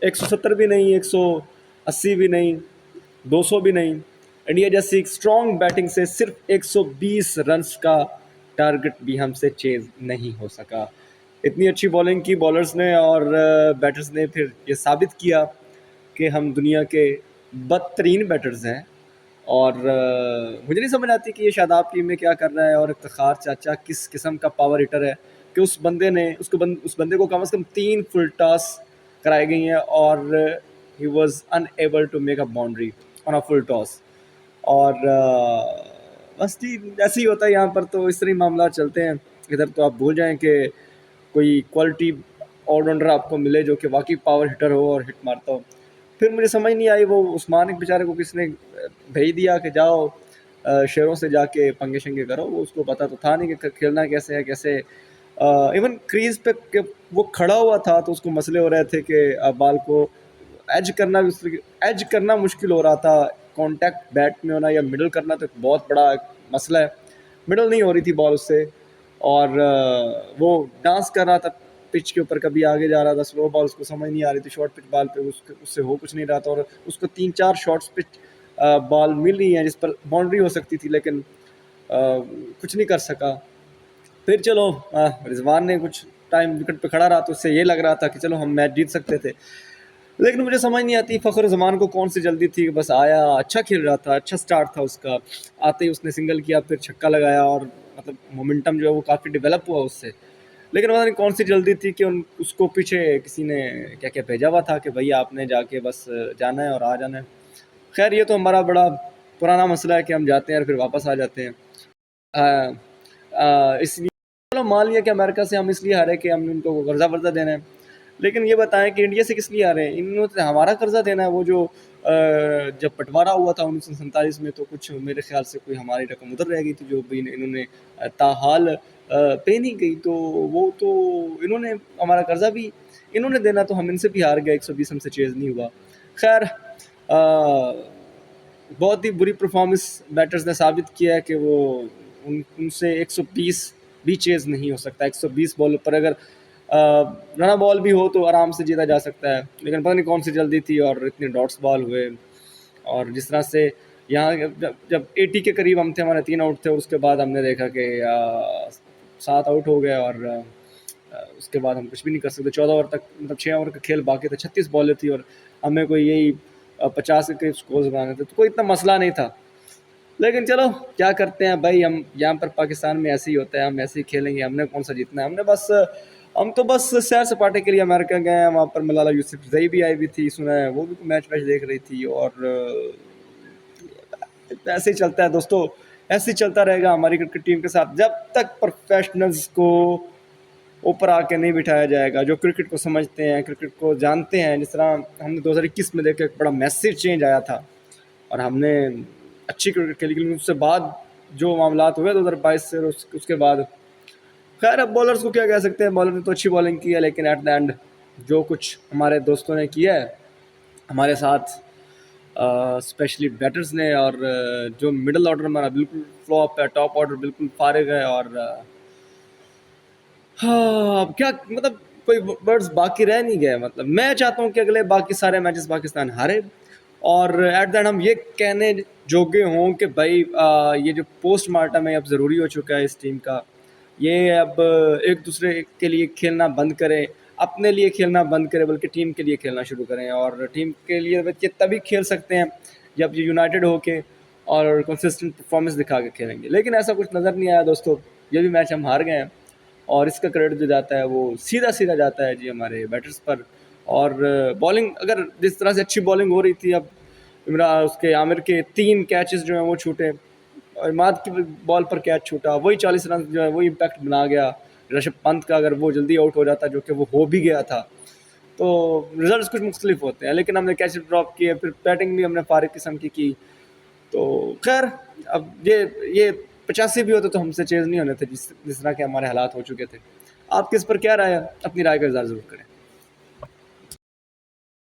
170 भी नहीं, 180 भी नहीं, 200 भी नहीं। इंडिया जैसी एक स्ट्रॉन्ग बैटिंग से सिर्फ 120 रन्स का टारगेट भी हमसे चेज नहीं हो सका। इतनी अच्छी बॉलिंग की बॉलर्स ने और बैटर्स ने फिर ये साबित किया कि हम दुनिया के बदतरीन बैटर्स हैं। और मुझे नहीं समझ आती कि ये शादाब टीम में क्या कर रहा है और इफ्तिखार चाचा किस किस्म का पावर हिटर है कि उस बंदे को कम से कम 3 फुल टॉस कराई गई हैं और he was unable to make a boundary on a full toss. और बस जी ऐसे ही होता है यहाँ पर, तो इस तरह ही मामला चलते हैं। इधर तो आप भूल जाएं कि कोई क्वालिटी ऑलराउंडर आपको मिले जो कि वाकई पावर हिटर हो और हिट मारता हो। फिर मुझे समझ नहीं आई, वो उस्मान एक बेचारे को किसने भेज दिया कि जाओ शेरों से जाके पंगे शंगे करो। वो उसको पता तो था नहीं कि खेलना कैसे है, कैसे इवन क्रीज पे वो खड़ा हुआ था तो उसको मसले हो रहे थे कि बाल को एज करना मुश्किल हो रहा था। कांटेक्ट बैट में होना या मिडल करना तो एक बहुत बड़ा मसला है। मिडल नहीं हो रही थी बॉल उससे, और वो डांस कर रहा था पिच के ऊपर, कभी आगे जा रहा था, स्लो बॉल उसको समझ नहीं आ रही थी, शॉर्ट पिच बॉल पे उससे हो कुछ नहीं रहा था। और उसको 3-4 शॉर्ट्स पिच बॉल मिल रही हैं जिस पर बाउंड्री हो सकती थी, लेकिन कुछ नहीं कर सका। फिर चलो रिजवान ने कुछ टाइम विकेट पे खड़ा रहा तो उससे ये लग रहा था कि चलो हम मैच जीत सकते थे। लेकिन मुझे समझ नहीं आती फ़खर जमान को कौन सी जल्दी थी। बस आया, अच्छा खेल रहा था, अच्छा स्टार्ट था उसका, आते ही उसने सिंगल किया, फिर छक्का लगाया और मतलब मोमेंटम जो है वो काफ़ी डेवलप हुआ उससे। लेकिन पता नहीं कौन सी जल्दी थी कि उसको पीछे किसी ने क्या क्या भेजा हुआ था कि भैया आपने जाके बस जाना है और आ जाना है। खैर ये तो हमारा बड़ा पुराना मसला है कि हम जाते हैं और फिर वापस आ जाते हैं। इसलिए चलो मान लिया कि अमेरिका से हम इसलिए हारे कि हमने उनको कर्जा वर्जा देना है। लेकिन ये बताएं कि इंडिया से किस लिए हारे हैं? इन्होंने तो हमारा कर्जा देना है। वो जो जब बंटवारा हुआ था 1947 में, तो कुछ मेरे ख्याल से कोई हमारी रकम उधर रह गई थी जो भी इन्होंने ताहाल पे नहीं गई। तो वो तो इन्होंने हमारा कर्जा भी इन्होंने देना, तो हम इनसे भी हार गए। 120 हमसे चेज़ नहीं हुआ। खैर बहुत ही बुरी परफॉर्मेंस बैटर्स ने साबित किया है कि वो उनसे 120 भी चेज़ नहीं हो सकता। 120 बॉल पर अगर रना बॉल भी हो तो आराम से जीता जा सकता है, लेकिन पता नहीं कौन सी जल्दी थी और इतने डॉट्स बॉल हुए। और जिस तरह से यहाँ जब 80 के करीब हम थे, हमारे 3 आउट थे, और उसके बाद हमने देखा कि 7 आउट हो गए और उसके बाद हम कुछ भी नहीं कर सकते। 14 ओवर तक, मतलब 6 ओवर का खेल बाकी था, 36 बॉलें थी और हमें कोई यही 50 के करीब स्कोर्स बनाने थे, तो कोई इतना मसला नहीं था। लेकिन चलो क्या करते हैं भाई, हम यहाँ पर पाकिस्तान में ऐसे ही होता है, हम ऐसे ही खेलेंगे। हमने कौन सा जीतना है, हम तो बस सैर सपाटे के लिए अमेरिका गए हैं। वहाँ पर मलाला यूसुफजई भी आई हुई थी, सुना है वो भी मैच वैच देख रही थी। और ऐसे ही चलता है दोस्तों, ऐसे ही चलता रहेगा हमारी क्रिकेट टीम के साथ जब तक प्रोफेशनल्स को ऊपर आके नहीं बिठाया जाएगा, जो क्रिकेट को समझते हैं, क्रिकेट को जानते हैं। जिस तरह हमने 2021 में देखा एक बड़ा मैसिव चेंज आया था और हमने अच्छी क्रिकेट खेली, लेकिन उससे बाद जो मामला हुए 2022 से उसके बाद, खैर अब बॉलर्स को क्या कह सकते हैं। बॉलर ने तो अच्छी बॉलिंग की है, लेकिन एट द एंड जो कुछ हमारे दोस्तों ने किया है हमारे साथ, स्पेशली बैटर्स ने, और जो मिडल ऑर्डर हमारा बिल्कुल फ्लॉप है, टॉप ऑर्डर बिल्कुल फारिग है। और हाँ, अब क्या मतलब कोई वर्ड्स बाकी रह नहीं गए। मतलब मैं चाहता हूँ कि अगले बाकी सारे मैचेस पाकिस्तान हारे और एट द एंड हम ये कहने जोगे हों कि भाई ये जो पोस्टमार्टम है अब ज़रूरी हो चुका है इस टीम का। ये अब एक दूसरे के लिए खेलना बंद करें, अपने लिए खेलना बंद करें, बल्कि टीम के लिए खेलना शुरू करें। और टीम के लिए बच्चे तभी खेल सकते हैं जब ये यूनाइटेड होके और कंसिस्टेंट परफॉर्मेंस दिखा के खेलेंगे। लेकिन ऐसा कुछ नज़र नहीं आया दोस्तों। ये भी मैच हम हार गए हैं और इसका क्रेडिट जो जाता है वो सीधा सीधा जाता है जी हमारे बैटर्स पर। और बॉलिंग अगर जिस तरह से अच्छी बॉलिंग हो रही थी, अब इमरान उसके आमिर के 3 कैचेस जो हैं वो छूटे और इमाद की बॉल पर कैच छूटा, वही 40 रन जो है वो इम्पैक्ट बना गया। ऋषभ पंत का अगर वो जल्दी आउट हो जाता, जो कि वो हो भी गया था, तो रिजल्ट्स कुछ मुख्तलिफ होते हैं। लेकिन हमने कैच ड्रॉप किए, फिर बैटिंग भी हमने फारिग किस्म की। तो खैर अब ये 85 भी होते तो हमसे चेज़ नहीं होने थे जिस तरह के हमारे हालात हो चुके थे। आपकी इस पर क्या राय है? अपनी राय का इज़हार ज़रूर करें।